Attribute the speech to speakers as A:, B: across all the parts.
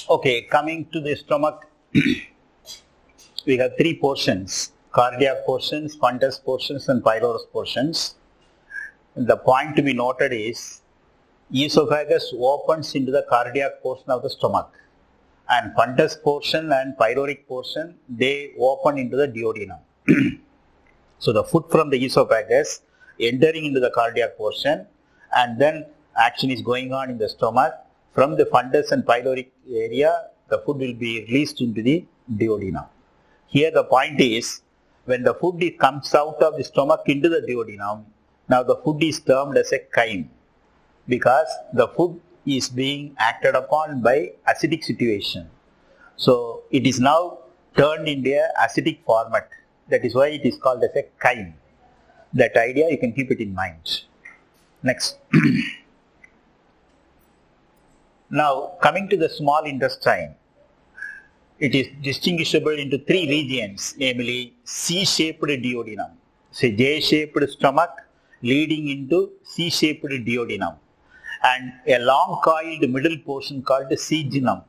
A: Okay, coming to the stomach, we have three portions: cardiac portions, fundus portions, and pylorus portions. The point to be noted is, esophagus opens into the cardiac portion of the stomach, and fundus portion and pyloric portion, they open into the duodenum. So the food from the esophagus entering into the cardiac portion, and then action is going on in the stomach. From the fundus and pyloric area, the food will be released into the duodenum. Here the point is, when the food comes out of the stomach into the duodenum, now the food is termed as a chyme, because the food is being acted upon by acidic situation. So it is now turned into an acidic format. That is why it is called as a chyme. That idea you can keep it in mind. Next. Now coming to the small intestine, it is distinguishable into three regions, namely C-shaped duodenum. So J-shaped stomach leading into C-shaped duodenum, and a long coiled middle portion called cejunum.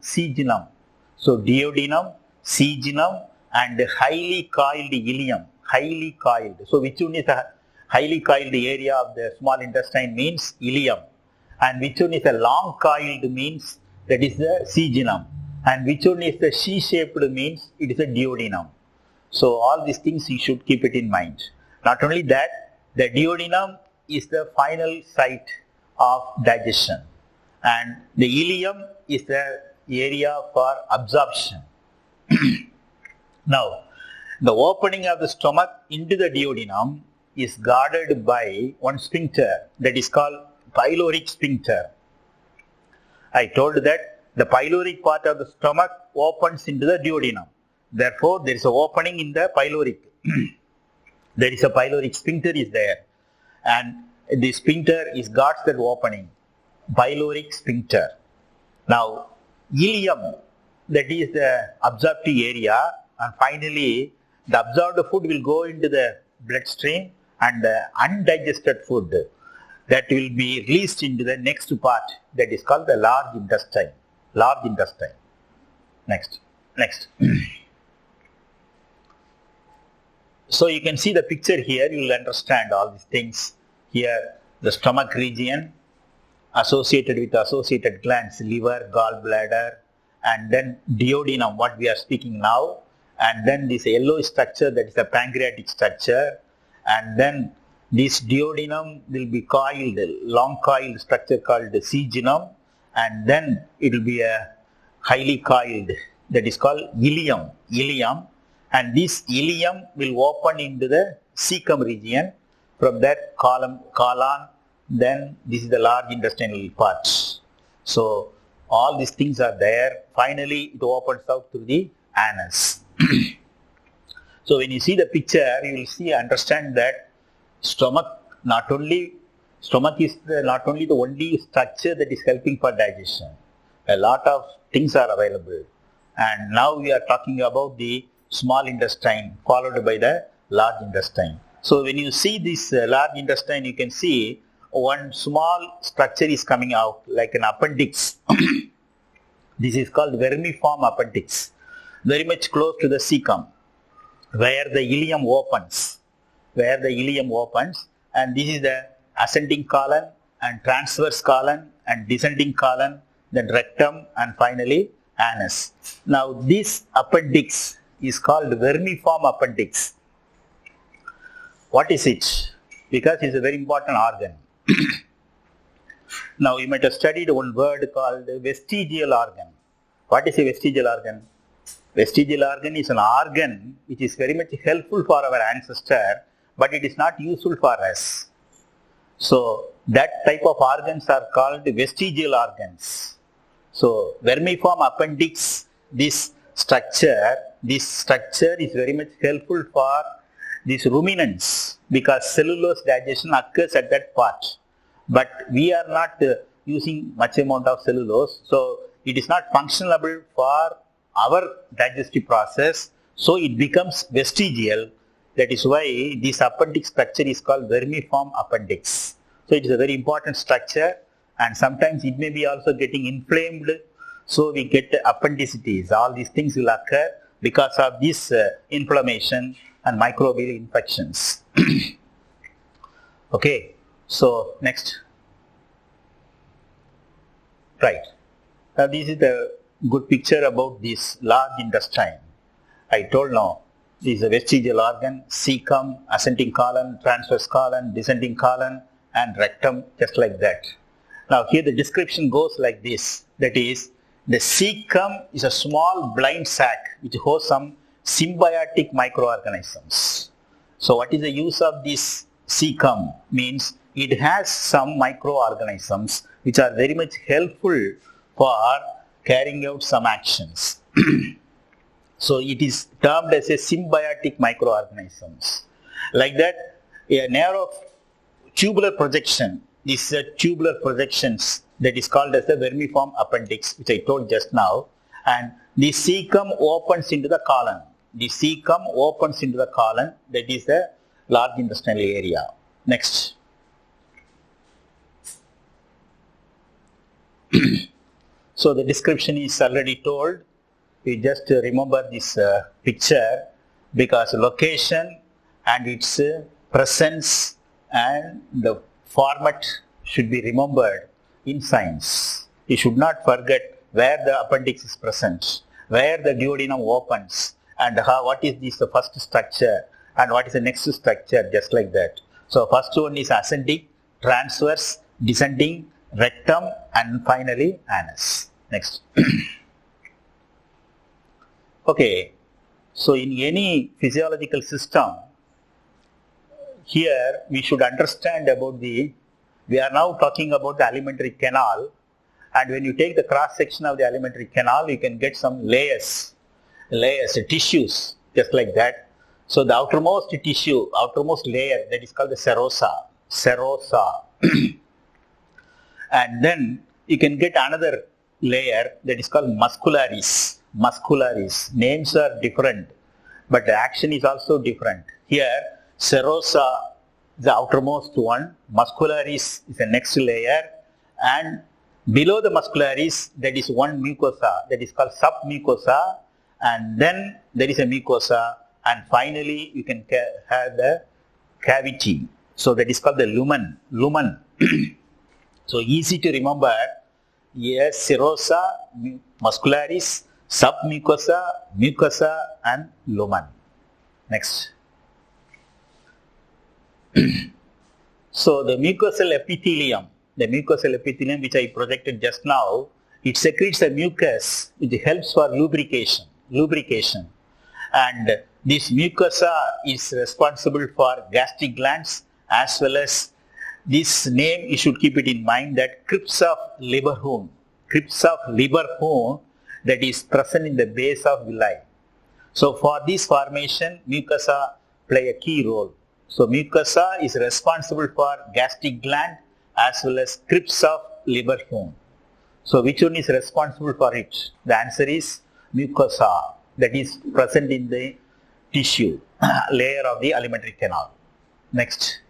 A: So duodenum, cejunum, and highly coiled ileum. Highly coiled. So which one is a highly coiled area of the small intestine means ileum, and which one is a long coiled means that is the cejunum, and which one is the C-shaped means it is a duodenum. So all these things you should keep it in mind. Not only that, the duodenum is the final site of digestion, and the ileum is the area for absorption. Now, the opening of the stomach into the duodenum is guarded by one sphincter that is called pyloric sphincter. I told that the pyloric part of the stomach opens into the duodenum. Therefore, there is an opening in the pyloric. There is a pyloric sphincter is there, and the sphincter is guards that opening. Pyloric sphincter. Now, ileum, that is the absorptive area, and finally the absorbed food will go into the bloodstream, and the undigested food that will be released into the next part, that is called the large intestine. Large intestine. Next. So you can see the picture here, you will understand all these things. Here the stomach region associated with associated glands, liver, gallbladder, and then duodenum, what we are speaking now, and then this yellow structure, that is the pancreatic structure, and then this duodenum will be coiled, long coiled structure called the cejunum, and then it will be a highly coiled, that is called ileum, and this ileum will open into the cecum region. From that colon, then this is the large intestinal parts. So all these things are there. Finally it opens out to the anus. So when you see the picture, you will understand that stomach is not only the only structure that is helping for digestion. A lot of things are available, and now we are talking about the small intestine followed by the large intestine. So when you see this large intestine, you can see one small structure is coming out like an appendix. This is called vermiform appendix, very much close to the cecum, where the ileum opens, and this is the ascending colon and transverse colon and descending colon, then rectum, and finally anus. Now this appendix is called vermiform appendix. What is it? Because it's a very important organ. Now you might have studied one word called vestigial organ. What is a vestigial organ? Vestigial organ is an organ which is very much helpful for our ancestor, but it is not useful for us. So that type of organs are called vestigial organs. So vermiform appendix, this structure is very much helpful for these ruminants, because cellulose digestion occurs at that part. But we are not using much amount of cellulose, so it is not functionable for our digestive process, so it becomes vestigial. That is why this appendix structure is called vermiform appendix. So it is a very important structure, and sometimes it may be also getting inflamed. So we get appendicitis. All these things will occur because of this inflammation and microbial infections. Okay, so next. Right. Now this is the good picture about this large intestine. I told now, this is a vestigial organ, cecum, ascending colon, transverse colon, descending colon, and rectum, just like that. Now here the description goes like this, that is, the cecum is a small blind sac which holds some symbiotic microorganisms. So what is the use of this cecum? Means it has some microorganisms which are very much helpful for carrying out some actions. So it is termed as a symbiotic microorganisms. Like that, a narrow tubular projection, this is a tubular projections that is called as the vermiform appendix, which I told just now, and the cecum opens into the colon. The cecum opens into the colon, that is the large intestinal area. Next. So the description is already told. We just remember this picture because location and its presence and the format should be remembered in science. You should not forget where the appendix is present, where the duodenum opens, and what is this the first structure and what is the next structure, just like that. So first one is ascending, transverse, descending, rectum, and finally anus. Next. Okay, so in any physiological system, here we should understand about we are now talking about the alimentary canal, and when you take the cross section of the alimentary canal, you can get some layers, tissues, just like that. So the outermost tissue, outermost layer, that is called the serosa. And then you can get another layer that is called muscularis. Names are different, but the action is also different. Here, serosa is the outermost one, muscularis is the next layer, and below the muscularis, that is one mucosa, that is called submucosa, and then there is a mucosa, and finally you can have the cavity. So that is called the lumen. So easy to remember. Yes, serosa, muscularis, submucosa, mucosa, and lumen. Next. So the mucosal epithelium, which I projected just now, it secretes a mucus which helps for lubrication. And this mucosa is responsible for gastric glands, as well as this name, you should keep it in mind, that crypts of Lieberhorn, that is present in the base of villi. So for this formation, mucosa play a key role. So mucosa is responsible for gastric gland as well as crypts of Lieberhorn. So which one is responsible for it? The answer is mucosa, that is present in the tissue layer of the alimentary canal. Next.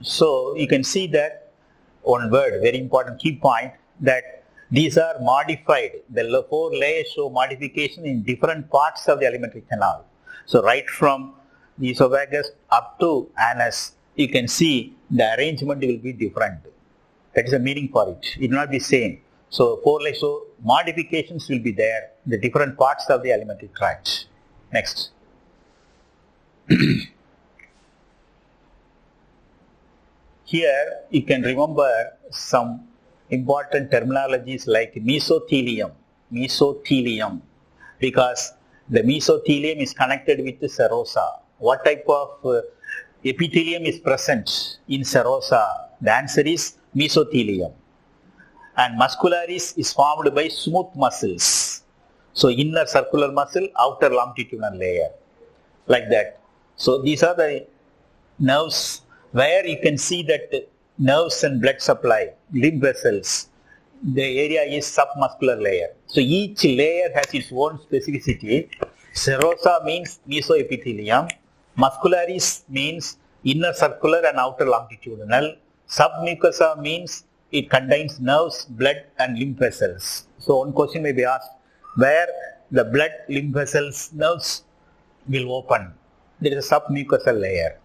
A: So you can see that one word, very important key point, that these are modified. The 4 layers show modification in different parts of the alimentary canal. So right from the esophagus up to anus, you can see the arrangement will be different. That is the meaning for it. It will not be same. So 4 layers, so modifications will be there, the different parts of the alimentary tract. Next. Here you can remember some important terminologies like mesothelium, because the mesothelium is connected with the serosa. What type of epithelium is present in serosa? The answer is mesothelium. And muscularis is formed by smooth muscles. So inner circular muscle, outer longitudinal layer, like that. So these are the nerves where you can see that nerves and blood supply, lymph vessels, the area is submuscular layer. So each layer has its own specificity. Serosa means mesoepithelium, muscularis means inner circular and outer longitudinal, Submucosa means it contains nerves, blood and lymph vessels. So one question may be asked, where the blood, lymph vessels, nerves will open? There is a submucosal layer.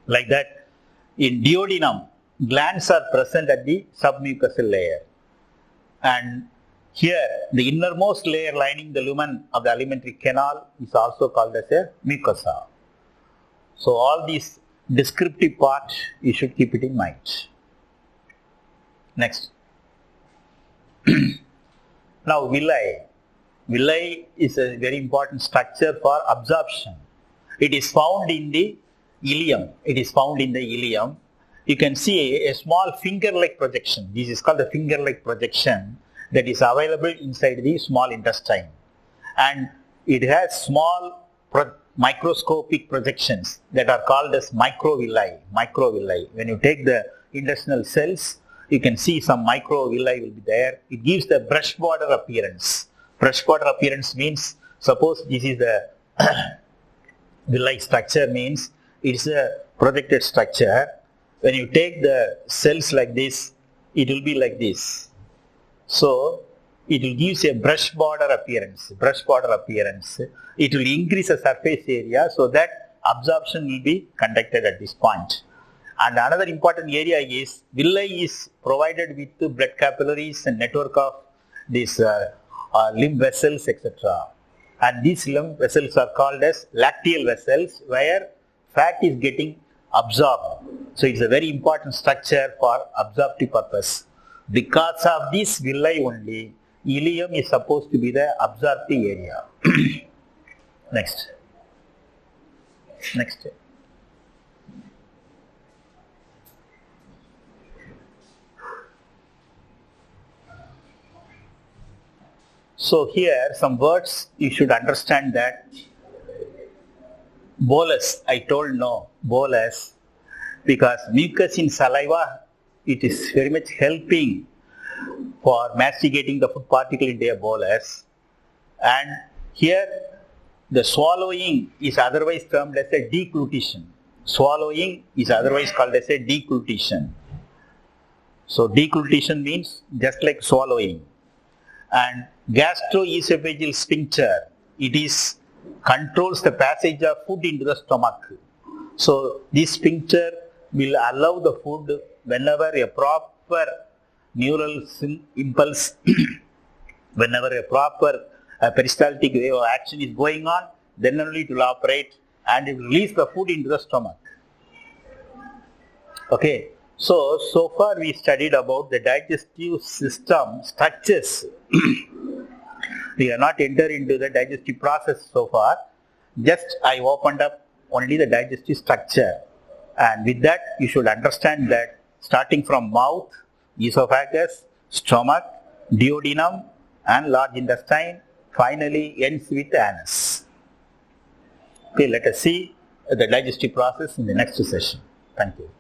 A: Like that, in duodenum, glands are present at the submucosal layer. And here, the innermost layer lining the lumen of the alimentary canal is also called as a mucosa. So all these descriptive part, you should keep it in mind. Next. Now villi. Villi is a very important structure for absorption. It is found in the ileum. It is found in the ileum. You can see a small finger-like projection. This is called the finger-like projection that is available inside the small intestine. And it has small microscopic projections that are called as microvilli. Microvilli. When you take the intestinal cells, you can see some microvilli will be there. It gives the brush border appearance. Brush border appearance means, suppose this is the villi structure, means it's a projected structure. When you take the cells like this, it will be like this. So it will give a brush border appearance. Brush border appearance. It will increase the surface area so that absorption will be conducted at this point. And another important area is villi is provided with blood capillaries and network of these lymph vessels, etc. And these lymph vessels are called as lacteal vessels, where fat is getting absorbed. So it's a very important structure for absorptive purpose. Because of this villi only, ileum is supposed to be the absorptive area. Next. Next. So here some words you should understand that bolus, I told no, bolus, because mucus in saliva, it is very much helping for masticating the food particle into a bolus. And here the swallowing is otherwise termed as a deglutition. Swallowing is otherwise called as a deglutition. So deglutition means just like swallowing. And gastroesophageal sphincter, it is controls the passage of food into the stomach. So this sphincter will allow the food whenever a proper neural impulse, whenever a proper peristaltic way of action is going on, then only it will operate and it will release the food into the stomach. Okay. So far we studied about the digestive system structures. We are not entered into the digestive process so far. Just I opened up only the digestive structure. And with that, you should understand that starting from mouth, esophagus, stomach, duodenum and large intestine, finally ends with anus. Okay, let us see the digestive process in the next session. Thank you.